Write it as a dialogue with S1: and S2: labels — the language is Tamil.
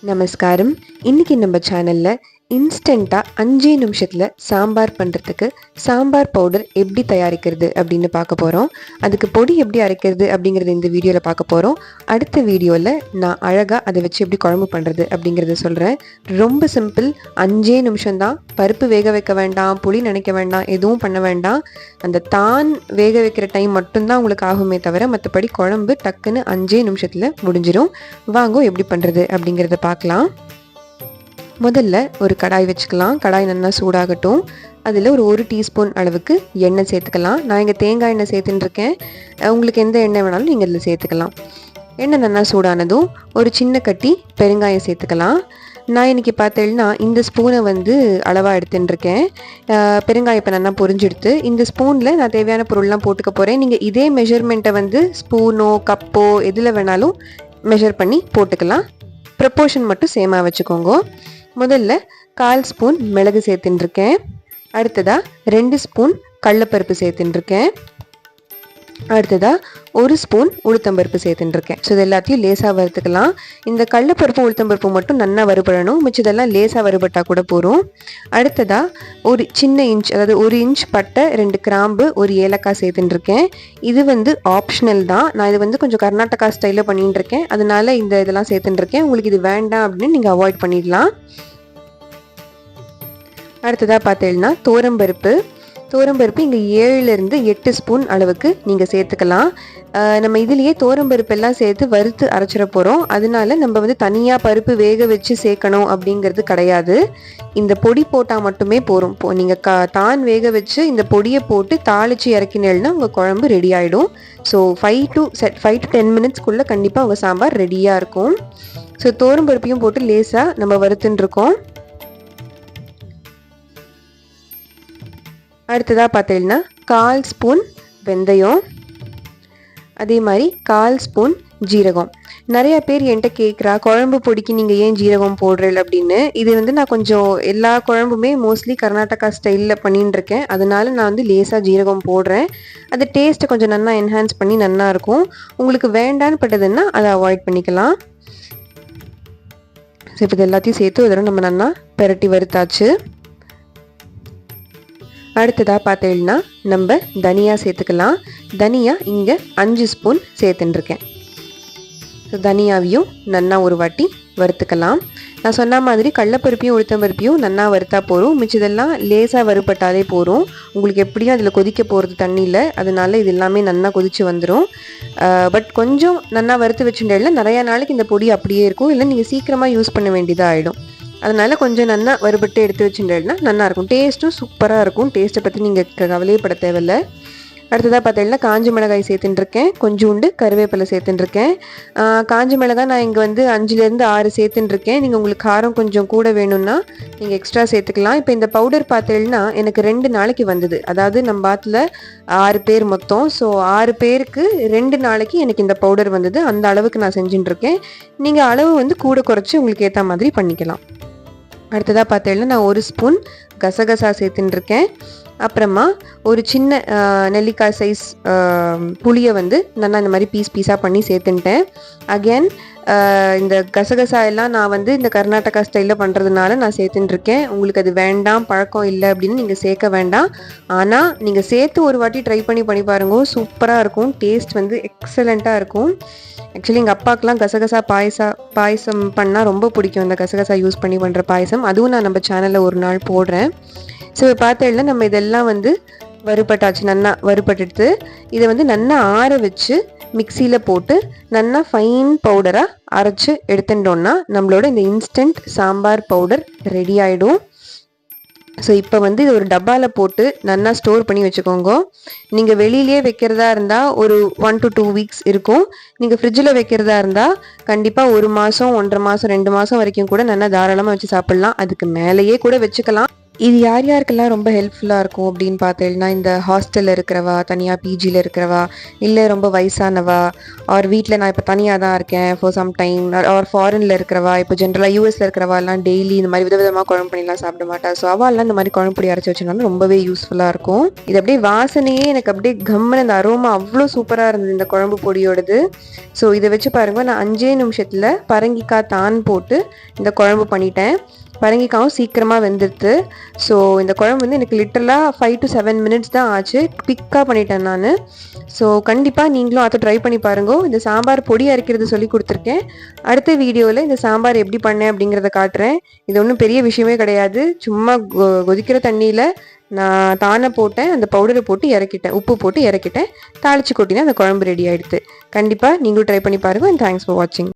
S1: நமஸ்காரம். இன்னைக்கு நம்ம சேனல்ல இன்ஸ்டண்ட்டாக 5 நிமிஷத்தில் சாம்பார் பண்ணுறதுக்கு சாம்பார் பவுடர் எப்படி தயாரிக்கிறது அப்படின்னு பார்க்க போகிறோம். அதுக்கு பொடி எப்படி அரைக்கிறது அப்படிங்கிறத இந்த வீடியோவில் பார்க்க போகிறோம். அடுத்த வீடியோவில் நான் அழகாக அதை வச்சு எப்படி குழம்பு பண்ணுறது அப்படிங்கிறத சொல்கிறேன். ரொம்ப சிம்பிள், 5 நிமிஷம்தான். பருப்பு வேக வைக்க வேண்டாம், புளி நினைக்க வேண்டாம், எதுவும் பண்ண வேண்டாம். அந்த தான் வேக வைக்கிற டைம் மட்டும்தான் உங்களுக்கு ஆகுமே தவிர மற்றபடி குழம்பு டக்குன்னு 5 நிமிஷத்தில் முடிஞ்சிடும். வாங்க எப்படி பண்ணுறது அப்படிங்கிறத பார்க்கலாம். முதல்ல ஒரு கடாய் வச்சுக்கலாம். கடாய் நல்லா சூடாகட்டும். அதில் ஒரு டீஸ்பூன் அளவுக்கு எண்ணெய் சேர்த்துக்கலாம். நான் இங்கே தேங்காய் எண்ணெய் சேர்த்துட்டுருக்கேன். உங்களுக்கு எந்த எண்ணெய் வேணாலும் நீங்கள் இதில் சேர்த்துக்கலாம். எண்ணெய் நல்லா சூடானதும் ஒரு சின்ன கட்டி பெருங்காயம் சேர்த்துக்கலாம். நான் இன்றைக்கி பார்த்தேன்னா இந்த ஸ்பூனை அளவாக எடுத்துட்டுருக்கேன். பெருங்காயம் இப்போ நல்லா பொரிஞ்செடுத்து இந்த ஸ்பூனில் நான் தேவையான பொருள்லாம் போட்டுக்க போகிறேன். நீங்கள் இதே மெஷர்மெண்ட்டை ஸ்பூனோ கப்போ எதில் வேணாலும் மெஷர் பண்ணி போட்டுக்கலாம். ப்ரப்போர்ஷன் மட்டும் சேமாக வச்சுக்கோங்க. முதல்ல 1/4 ஸ்பூன் மிளகு சேர்த்துட்டுருக்கேன். அடுத்ததாக 2 ஸ்பூன் கடலைப்பருப்பு சேர்த்துட்டுருக்கேன். அடுத்ததாக 1 ஸ்பூன் உளுத்தம்பருப்பு சேர்த்துட்டுருக்கேன். ஸோ இது எல்லாத்தையும் லேசாக வறுத்துக்கலாம். இந்த கடலைப்பருப்பு உளுத்தம்பருப்பு மட்டும் நல்லா வறுபடணும். மிச்சதெல்லாம் லேசாக வறுபட்டால் கூட போகும். அடுத்ததாக ஒரு சின்ன இன்ச், அதாவது 1 இன்ச் பட்டை, 2 கிராம்பு, 1 ஏலக்காய் சேர்த்துட்டுருக்கேன். இது ஆப்ஷனல் தான். நான் இது கொஞ்சம் கர்நாடகா ஸ்டைலில் பண்ணிட்டுருக்கேன். அதனால இதெல்லாம் சேர்த்துட்டுருக்கேன். உங்களுக்கு இது வேண்டாம் அப்படின்னு நீங்கள் அவாய்ட் பண்ணிடலாம். அடுத்ததாக பார்த்தீங்கன்னா தோரம்பருப்பு இங்கே 7லேருந்து 8 ஸ்பூன் அளவுக்கு நீங்கள் சேர்த்துக்கலாம். நம்ம இதுலேயே தோரம்பருப்பெல்லாம் சேர்த்து வறுத்து அரைச்சிட போகிறோம். அதனால நம்ம தனியாக பருப்பு வேக வச்சு சேர்க்கணும் அப்படிங்கிறது கிடையாது. இந்த பொடி போட்டால் மட்டுமே போகும். நீங்கள் தான் வேக வச்சு இந்த பொடியை போட்டு தாளித்து இறக்கினேன்னா உங்கள் குழம்பு ரெடி ஆகிடும். ஸோ 5 to 10 மினிட்ஸ்க்குள்ளே கண்டிப்பாக உங்கள் சாம்பார் ரெடியாக இருக்கும். ஸோ தோரம்பருப்பையும் போட்டு லேசாக நம்ம வறுத்துட்டுருக்கோம். அடுத்ததாக பார்த்தீங்கன்னா 1/4 ஸ்பூன் வெந்தயம், அதே மாதிரி 1/4 ஸ்பூன் ஜீரகம். நிறைய பேர் என்கிட்ட கேட்குறா, குழம்பு பொடிக்கு நீங்கள் ஏன் ஜீரகம் போடுறீங்க அப்படின்னு. இது நான் கொஞ்சம் எல்லா குழம்புமே மோஸ்ட்லி கர்நாடகா ஸ்டைலில் பண்ணின்னு இருக்கேன். அதனால நான் லேசாக ஜீரகம் போடுறேன். அது டேஸ்ட்டை கொஞ்சம் நல்லா என்ஹான்ஸ் பண்ணி நல்லா இருக்கும். உங்களுக்கு வேண்டான்னு பட்டதுன்னா அதை அவாய்ட் பண்ணிக்கலாம். ஸோ இப்போ இது எல்லாத்தையும் சேர்த்து இதெல்லாம் நம்ம நல்லா பெரட்டி வறுத்தாச்சு. அடுத்ததாக பார்த்தீங்கன்னா நம்ம தனியா சேர்த்துக்கலாம். தனியா இங்கே 5 ஸ்பூன் சேர்த்துட்டுருக்கேன். ஸோ தனியாவையும் நல்லா ஒரு வாட்டி வறுத்துக்கலாம். நான் சொன்ன மாதிரி கடலைப்பருப்பையும் உளுத்தம்பருப்பையும் நல்லா வறுத்தா போகிறோம். மிச்சதெல்லாம் லேசாக வறுப்பட்டாலே போகிறோம். உங்களுக்கு எப்படியும் அதில் கொதிக்க போகிறது தண்ணியில், அதனால இது எல்லாமே நல்லா கொதித்து வந்துடும். பட் கொஞ்சம் நல்லா வறுத்து வச்சுட்டேன். நிறையா நாளைக்கு இந்த பொடி அப்படியே இருக்கும், இல்லை நீங்கள் சீக்கிரமாக யூஸ் பண்ண வேண்டியதாக ஆகிடும். அதனால் கொஞ்சம் நல்லா வறுபட்டு எடுத்து வச்சுட்டேன்னா நல்லாயிருக்கும். டேஸ்ட்டும் சூப்பராக இருக்கும். டேஸ்ட்டை பற்றி நீங்கள் கவலையப்பட தேவையில்லை. அடுத்ததாக பார்த்தீங்கன்னா காஞ்ச மிளகாய் சேர்த்துட்டுருக்கேன். கொஞ்சோண்டு கருவேப்பிலை சேர்த்துட்டுருக்கேன். காஞ்ச மிளகாய் நான் இங்கே 5லேருந்து 6 சேர்த்துட்டுருக்கேன். நீங்கள் உங்களுக்கு காரம் கொஞ்சம் கூட வேணும்னா நீங்கள் எக்ஸ்ட்ரா சேர்த்துக்கலாம். இப்போ இந்த பவுடர் பார்த்தீங்கன்னா எனக்கு 2 நாளைக்கு வந்தது. அதாவது நம்ம பாத்தில் 6 பேர் மொத்தம். ஸோ 6 பேருக்கு 2 நாளைக்கு எனக்கு இந்த பவுடர் வந்தது. அந்த அளவுக்கு நான் செஞ்சுட்டுருக்கேன். நீங்கள் அளவு கூட குறைச்சி உங்களுக்கு ஏற்ற மாதிரி பண்ணிக்கலாம். அடுத்ததாக பார்த்தீங்கன்னா நான் 1 ஸ்பூன் கசகசா சேர்த்துட்டுருக்கேன். அப்புறமா ஒரு சின்ன நெல்லிக்காய் சைஸ் புளியை நல்லா இந்த மாதிரி பீஸாக பண்ணி சேர்த்துட்டேன். அகேன் இந்த கசகசா எல்லாம் நான் இந்த கர்நாடகா ஸ்டைலில் பண்ணுறதுனால நான் சேர்த்துட்டுருக்கேன். உங்களுக்கு அது வேண்டாம், பழக்கம் இல்லை அப்படின்னு நீங்கள் சேர்க்க வேண்டாம். ஆனால் நீங்கள் சேர்த்து ஒரு வாட்டி ட்ரை பண்ணி பாருங்க. சூப்பராக இருக்கும். டேஸ்ட் எக்ஸலண்ட்டாக இருக்கும். ஆக்சுவலி எங்கள் அப்பாவுக்குலாம் கசகசா பாயசம் பண்ணால் ரொம்ப பிடிக்கும். அந்த கசகசா யூஸ் பண்ணி பண்ணுற பாயசம், அதுவும் நான் நம்ம சேனலில் ஒரு நாள் போடுறேன். ஸோ பார்த்தீங்கன்னா நம்ம இதெல்லாம் வறுபட்டாச்சு. நல்லா வறுபட்டுட்டு இதை நல்லா ஆற வச்சு மிக்சியில் போட்டு நல்லா ஃபைன் பவுடராக அரைச்சி எடுத்துட்டோன்னா நம்மளோட இந்த இன்ஸ்டன்ட் சாம்பார் பவுடர் ரெடி ஆகிடும். ஸோ இப்போ இது ஒரு டப்பாவில் போட்டு நல்லா ஸ்டோர் பண்ணி வச்சுக்கோங்க. நீங்கள் வெளியிலே வைக்கிறதா இருந்தால் ஒரு 1 to 2 வீக்ஸ் இருக்கும். நீங்கள் ஃப்ரிட்ஜில் வைக்கிறதா இருந்தால் கண்டிப்பாக 1 மாதம், 1.5 மாதம், 2 மாதம் வரைக்கும் கூட நல்லா தாராளமாக வச்சு சாப்பிட்லாம். அதுக்கு மேலேயே கூட வச்சுக்கலாம். இது யார் யாருக்கெல்லாம் ரொம்ப ஹெல்ப்ஃபுல்லாக இருக்கும் அப்படின்னு பார்த்தீங்கன்னா, இந்த ஹாஸ்டலில் இருக்கிறவா, தனியாக பிஜியில் இருக்கிறவா, இல்லை ரொம்ப வயசானவா, ஆர் வீட்டில் நான் இப்போ தனியாக தான் இருக்கேன் ஃபார் சம் டைம், ஆர் ஃபாரினில் இருக்கிறவா, இப்போ ஜென்ரலாக யூஎஸில் இருக்கிறவாலாம் டெய்லி இந்த மாதிரி விதவிதமாக குழம்பு பண்ணிலாம் சாப்பிட மாட்டா. ஸோ அவெல்லாம் இந்த மாதிரி குழம்பு பொடி அரைச்சி வச்சுருந்தாலும் ரொம்பவே யூஸ்ஃபுல்லாக இருக்கும். இது அப்படியே வாசனையே எனக்கு அப்படியே கம்முன்னு இந்த அரோமா அவ்வளோ சூப்பராக இருந்தது இந்த குழம்பு பொடியோடது. ஸோ இதை வச்சு பாருங்கள், நான் 5 நிமிஷத்தில் பரங்கிக்காய் தான் போட்டு இந்த குழம்பு பண்ணிட்டேன். பரங்கிக்காயும் சீக்கிரமாக வெந்துடுது. ஸோ இந்த குழம்பு வந்து எனக்கு லிட்டரலாக 5 to 7 மினிட்ஸ் தான் ஆச்சு. குவிக்காக பண்ணிட்டேன் நான். ஸோ கண்டிப்பாக நீங்களும் அதை ட்ரை பண்ணி பாருங்க. இந்த சாம்பார் பொடி அரைக்கிறது சொல்லி கொடுத்துருக்கேன். அடுத்த வீடியோவில் இந்த சாம்பார் எப்படி பண்ணேன் அப்படிங்கிறத காட்டுறேன். இது ஒன்றும் பெரிய விஷயமே கிடையாது. சும்மா கொதிக்கிற தண்ணியில் நான் தானே போட்டேன், அந்த பவுடரை போட்டு இறக்கிட்டேன், உப்பு போட்டு இறக்கிட்டேன், தாளிச்சு கொட்டினா அந்த குழம்பு ரெடி ஆகிடுது. கண்டிப்பாக நீங்களும் ட்ரை பண்ணி பாருங்கள். அண்ட் தேங்க்ஸ் ஃபார் வாட்சிங்.